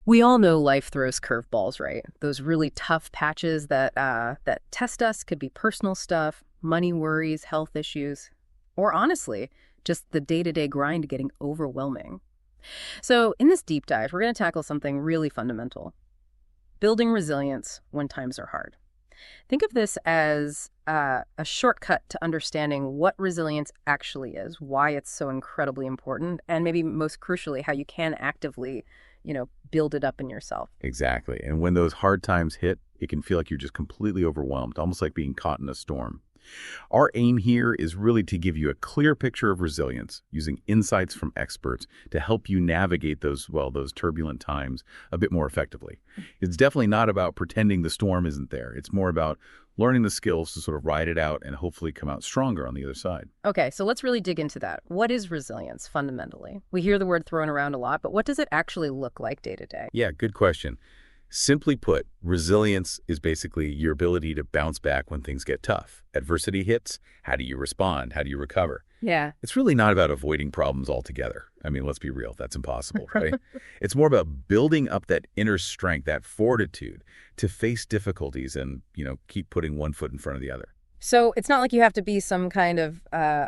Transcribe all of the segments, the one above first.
We all know life throws curveballs, right? Those really tough patches that test us could be personal stuff, money worries, health issues, or honestly, just the day-to-day grind getting overwhelming. So, in this deep dive, we're going to tackle something really fundamental: building resilience when times are hard. Think of this as a shortcut to understanding what resilience actually is, why it's so incredibly important, and maybe most crucially, how you can actively, build it up in yourself. Exactly. And when those hard times hit, it can feel like you're just completely overwhelmed, almost like being caught in a storm. Our aim here is really to give you a clear picture of resilience using insights from experts to help you navigate those turbulent times a bit more effectively. It's definitely not about pretending the storm isn't there. It's more about learning the skills to sort of ride it out and hopefully come out stronger on the other side. Okay, so let's really dig into that. What is resilience fundamentally? We hear the word thrown around a lot, but what does it actually look like day to day? Yeah, good question. Simply put, resilience is basically your ability to bounce back when things get tough. Adversity hits, how do you respond? How do you recover? Yeah. It's really not about avoiding problems altogether. I mean, let's be real, that's impossible, right? It's more about building up that inner strength, that fortitude to face difficulties and, keep putting one foot in front of the other. So it's not like you have to be some kind of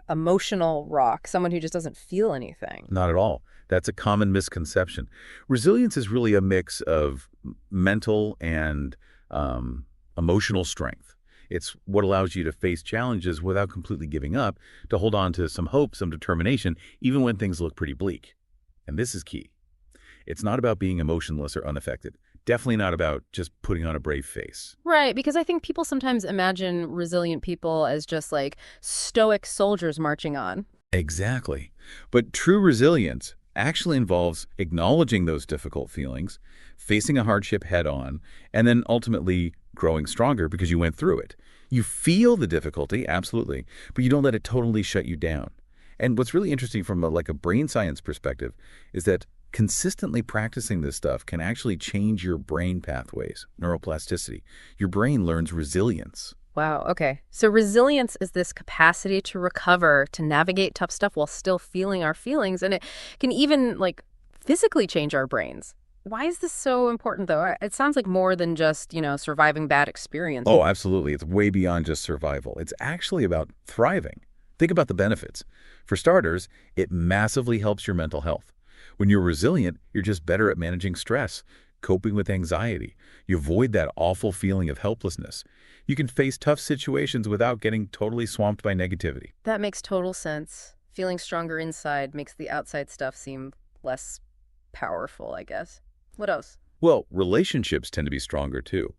emotional rock, someone who just doesn't feel anything. Not at all. That's a common misconception. Resilience is really a mix of mental and emotional strength. It's what allows you to face challenges without completely giving up, to hold on to some hope, some determination, even when things look pretty bleak. And this is key. It's not about being emotionless or unaffected. Definitely not about just putting on a brave face. Right, because I think people sometimes imagine resilient people as just like stoic soldiers marching on. Exactly. But true resilience actually involves acknowledging those difficult feelings, facing a hardship head on, and then ultimately growing stronger because you went through it. You feel the difficulty, absolutely, but you don't let it totally shut you down. And what's really interesting from a brain science perspective is that consistently practicing this stuff can actually change your brain pathways, neuroplasticity. Your brain learns resilience. Wow, okay. So resilience is this capacity to recover, to navigate tough stuff while still feeling our feelings, and it can even physically change our brains. Why is this so important, though? It sounds like more than just, surviving bad experiences. Oh, absolutely. It's way beyond just survival. It's actually about thriving. Think about the benefits. For starters, it massively helps your mental health. When you're resilient, you're just better at managing stress, coping with anxiety. You avoid that awful feeling of helplessness. You can face tough situations without getting totally swamped by negativity. That makes total sense. Feeling stronger inside makes the outside stuff seem less powerful, I guess. What else? Well, relationships tend to be stronger too.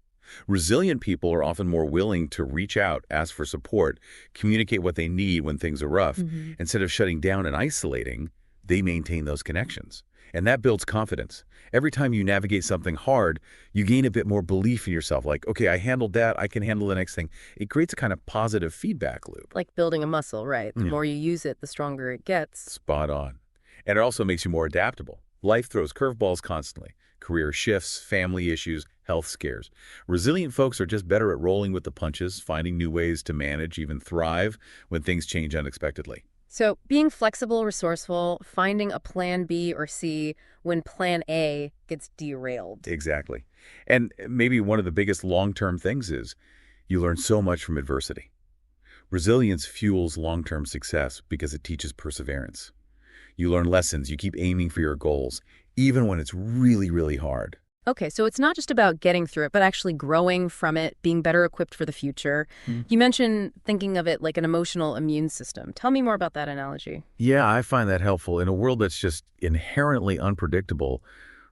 Resilient people are often more willing to reach out, ask for support, communicate what they need when things are rough. Instead of shutting down and isolating, they maintain those connections. And that builds confidence. Every time you navigate something hard, you gain a bit more belief in yourself. Like, okay, I handled that, I can handle the next thing. It creates a kind of positive feedback loop. Like building a muscle, right? The more you use it, the stronger it gets. Spot on. And it also makes you more adaptable. Life throws curveballs constantly. Career shifts, family issues, health scares. Resilient folks are just better at rolling with the punches, finding new ways to manage, even thrive when things change unexpectedly. So being flexible, resourceful, finding a plan B or C when plan A gets derailed. Exactly. And maybe one of the biggest long-term things is you learn so much from adversity. Resilience fuels long-term success because it teaches perseverance. You learn lessons, you keep aiming for your goals, even when it's really, really hard. Okay, so it's not just about getting through it, but actually growing from it, being better equipped for the future. You mentioned thinking of it like an emotional immune system. Tell me more about that analogy. Yeah, I find that helpful. In a world that's just inherently unpredictable,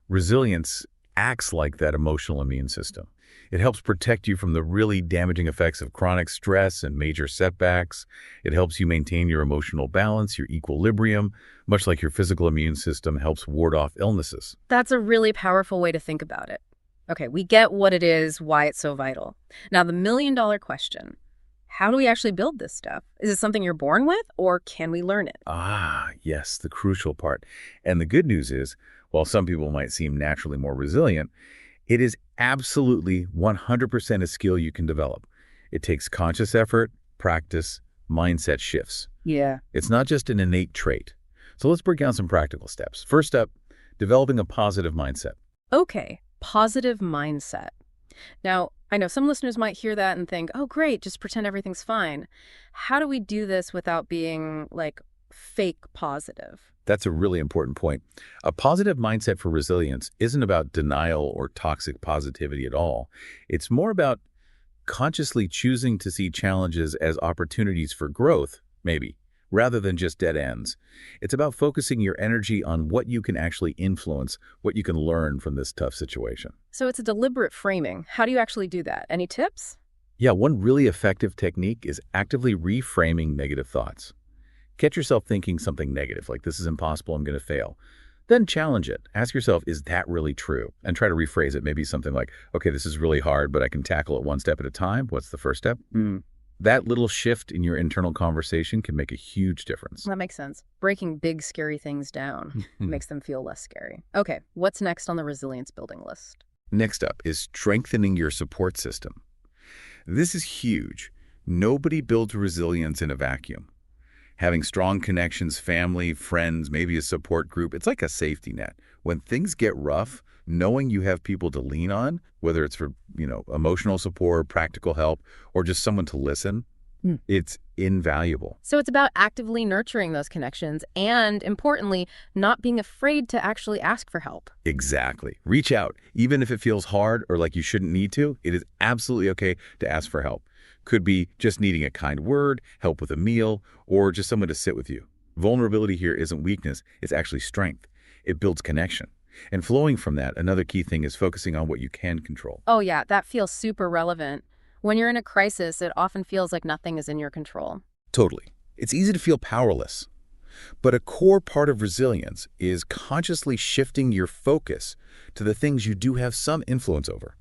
resilience acts like that emotional immune system. It helps protect you from the really damaging effects of chronic stress and major setbacks. It helps you maintain your emotional balance, your equilibrium, much like your physical immune system helps ward off illnesses. That's a really powerful way to think about it. Okay, we get what it is, why it's so vital. Now, the million-dollar question: how do we actually build this stuff? Is it something you're born with, or can we learn it? Ah, yes, the crucial part. And the good news is, while some people might seem naturally more resilient, it is absolutely 100% a skill you can develop. It takes conscious effort, practice, mindset shifts. Yeah. It's not just an innate trait. So let's break down some practical steps. First up, developing a positive mindset. Okay, positive mindset. Now, I know some listeners might hear that and think, oh, great, just pretend everything's fine. How do we do this without being like fake positive? That's a really important point. A positive mindset for resilience isn't about denial or toxic positivity at all. It's more about consciously choosing to see challenges as opportunities for growth, maybe, rather than just dead ends. It's about focusing your energy on what you can actually influence, what you can learn from this tough situation. So it's a deliberate framing. How do you actually do that? Any tips? Yeah, one really effective technique is actively reframing negative thoughts. Catch yourself thinking something negative, like this is impossible, I'm going to fail. Then challenge it. Ask yourself, is that really true? And try to rephrase it. Maybe something like, okay, this is really hard, but I can tackle it one step at a time. What's the first step? That little shift in your internal conversation can make a huge difference. That makes sense. Breaking big, scary things down makes them feel less scary. Okay, what's next on the resilience building list? Next up is strengthening your support system. This is huge. Nobody builds resilience in a vacuum. Having strong connections, family, friends, maybe a support group, it's like a safety net. When things get rough, knowing you have people to lean on, whether it's for, emotional support, practical help, or just someone to listen, it's invaluable. So it's about actively nurturing those connections and, importantly, not being afraid to actually ask for help. Exactly. Reach out. Even if it feels hard or like you shouldn't need to, it is absolutely okay to ask for help. Could be just needing a kind word, help with a meal, or just someone to sit with you. Vulnerability here isn't weakness, it's actually strength. It builds connection. And flowing from that, another key thing is focusing on what you can control. Oh, yeah, that feels super relevant. When you're in a crisis, it often feels like nothing is in your control. Totally. It's easy to feel powerless. But a core part of resilience is consciously shifting your focus to the things you do have some influence over.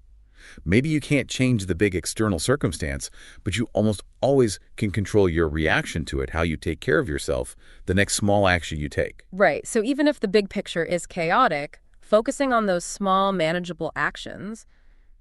Maybe you can't change the big external circumstance, but you almost always can control your reaction to it, how you take care of yourself, the next small action you take. Right. So even if the big picture is chaotic, focusing on those small, manageable actions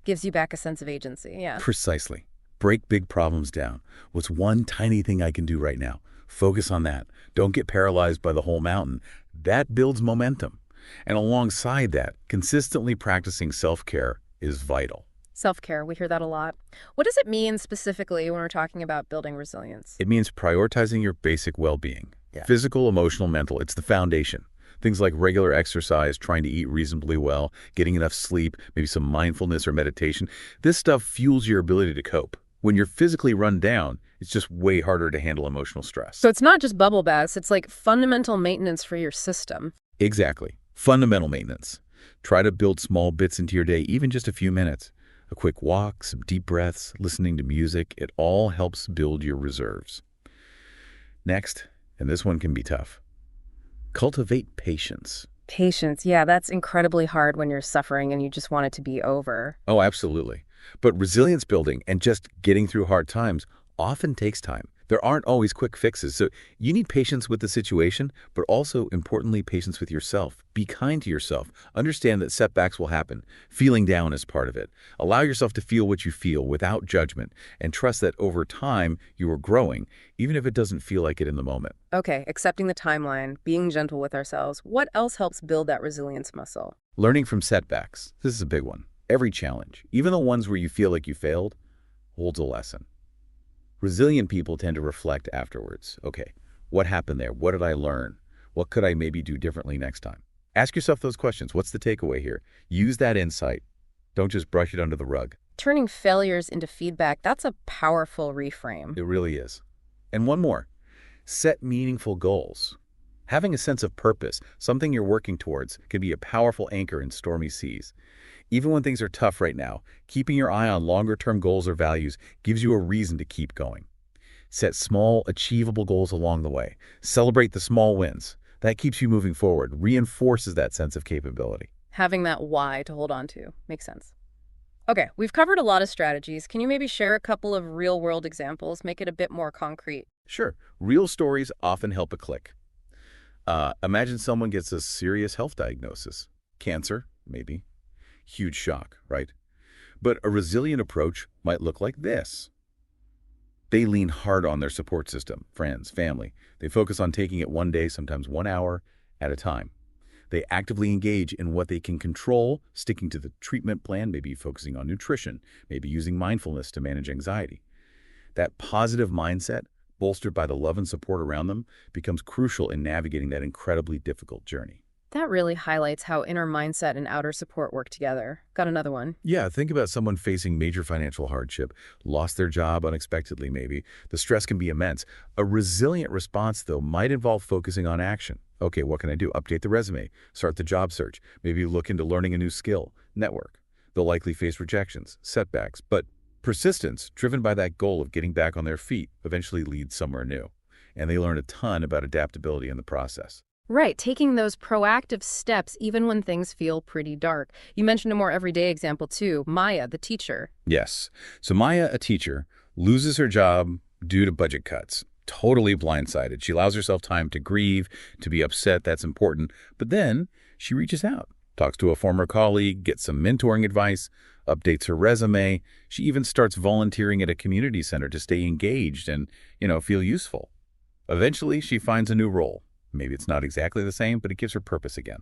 gives you back a sense of agency. Yeah. Precisely. Break big problems down. What's one tiny thing I can do right now? Focus on that. Don't get paralyzed by the whole mountain. That builds momentum. And alongside that, consistently practicing self-care is vital. Self-care, we hear that a lot. What does it mean specifically when we're talking about building resilience? It means prioritizing your basic well-being. Yeah. Physical, emotional, mental, it's the foundation. Things like regular exercise, trying to eat reasonably well, getting enough sleep, maybe some mindfulness or meditation. This stuff fuels your ability to cope. When you're physically run down, it's just way harder to handle emotional stress. So it's not just bubble baths, it's like fundamental maintenance for your system. Exactly. Fundamental maintenance. Try to build small bits into your day, even just a few minutes. A quick walk, some deep breaths, listening to music, it all helps build your reserves. Next, and this one can be tough, cultivate patience. Patience, yeah, that's incredibly hard when you're suffering and you just want it to be over. Oh, absolutely. But resilience building and just getting through hard times often takes time. There aren't always quick fixes, so you need patience with the situation, but also, importantly, patience with yourself. Be kind to yourself. Understand that setbacks will happen. Feeling down is part of it. Allow yourself to feel what you feel without judgment, and trust that over time you are growing, even if it doesn't feel like it in the moment. Okay, accepting the timeline, being gentle with ourselves. What else helps build that resilience muscle? Learning from setbacks. This is a big one. Every challenge, even the ones where you feel like you failed, holds a lesson. Resilient people tend to reflect afterwards. Okay, what happened there? What did I learn? What could I maybe do differently next time? Ask yourself those questions. What's the takeaway here? Use that insight. Don't just brush it under the rug. Turning failures into feedback, that's a powerful reframe. It really is. And one more. Set meaningful goals. Having a sense of purpose, something you're working towards, can be a powerful anchor in stormy seas. Even when things are tough right now, keeping your eye on longer-term goals or values gives you a reason to keep going. Set small, achievable goals along the way. Celebrate the small wins. That keeps you moving forward, reinforces that sense of capability. Having that why to hold on to makes sense. Okay, we've covered a lot of strategies. Can you maybe share a couple of real-world examples, make it a bit more concrete? Sure. Real stories often help a click. Imagine someone gets a serious health diagnosis. Cancer, maybe. Huge shock, right? But a resilient approach might look like this. They lean hard on their support system, friends, family. They focus on taking it one day, sometimes 1 hour at a time. They actively engage in what they can control, sticking to the treatment plan, maybe focusing on nutrition, maybe using mindfulness to manage anxiety. That positive mindset, bolstered by the love and support around them, becomes crucial in navigating that incredibly difficult journey. That really highlights how inner mindset and outer support work together. Got another one. Yeah, think about someone facing major financial hardship, lost their job unexpectedly maybe. The stress can be immense. A resilient response, though, might involve focusing on action. Okay, what can I do? Update the resume, start the job search, maybe look into learning a new skill, network. They'll likely face rejections, setbacks, but persistence, driven by that goal of getting back on their feet, eventually leads somewhere new. And they learn a ton about adaptability in the process. Right, taking those proactive steps even when things feel pretty dark. You mentioned a more everyday example too, Maya, the teacher. Yes. So Maya, a teacher, loses her job due to budget cuts. Totally blindsided. She allows herself time to grieve, to be upset. That's important. But then she reaches out, talks to a former colleague, gets some mentoring advice, updates her resume. She even starts volunteering at a community center to stay engaged and, feel useful. Eventually, she finds a new role. Maybe it's not exactly the same, but it gives her purpose again.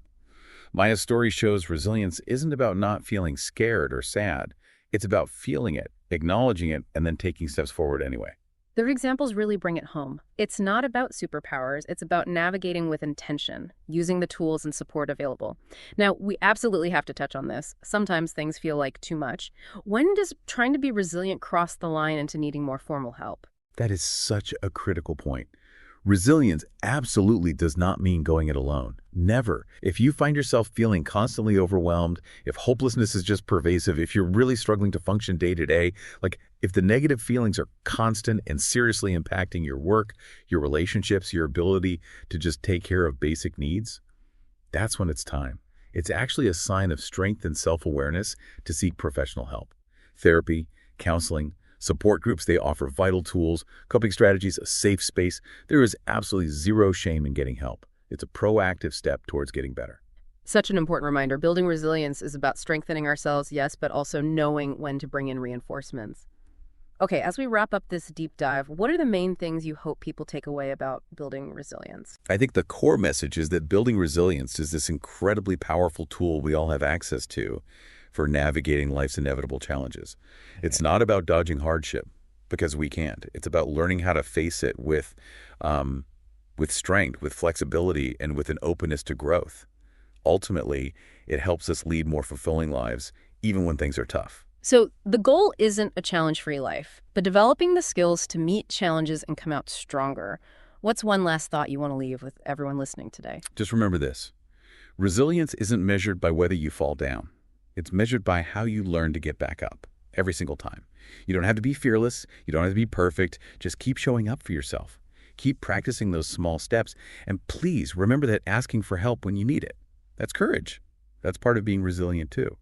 Maya's story shows resilience isn't about not feeling scared or sad. It's about feeling it, acknowledging it, and then taking steps forward anyway. Their examples really bring it home. It's not about superpowers, it's about navigating with intention, using the tools and support available. Now, we absolutely have to touch on this. Sometimes things feel like too much. When does trying to be resilient cross the line into needing more formal help? That is such a critical point. Resilience absolutely does not mean going it alone. Never. If you find yourself feeling constantly overwhelmed, if hopelessness is just pervasive, if you're really struggling to function day to day, like if the negative feelings are constant and seriously impacting your work, your relationships, your ability to just take care of basic needs, that's when it's time. It's actually a sign of strength and self-awareness to seek professional help. Therapy, counseling, support groups, they offer vital tools, coping strategies, a safe space. There is absolutely zero shame in getting help. It's a proactive step towards getting better. Such an important reminder. Building resilience is about strengthening ourselves, yes, but also knowing when to bring in reinforcements. Okay, as we wrap up this deep dive, what are the main things you hope people take away about building resilience? I think the core message is that building resilience is this incredibly powerful tool we all have access to for navigating life's inevitable challenges. It's not about dodging hardship, because we can't. It's about learning how to face it with strength, with flexibility, and with an openness to growth. Ultimately, it helps us lead more fulfilling lives, even when things are tough. So the goal isn't a challenge-free life, but developing the skills to meet challenges and come out stronger. What's one last thought you want to leave with everyone listening today? Just remember this. Resilience isn't measured by whether you fall down. It's measured by how you learn to get back up every single time. You don't have to be fearless. You don't have to be perfect. Just keep showing up for yourself. Keep practicing those small steps. And please remember that asking for help when you need it, that's courage. That's part of being resilient too.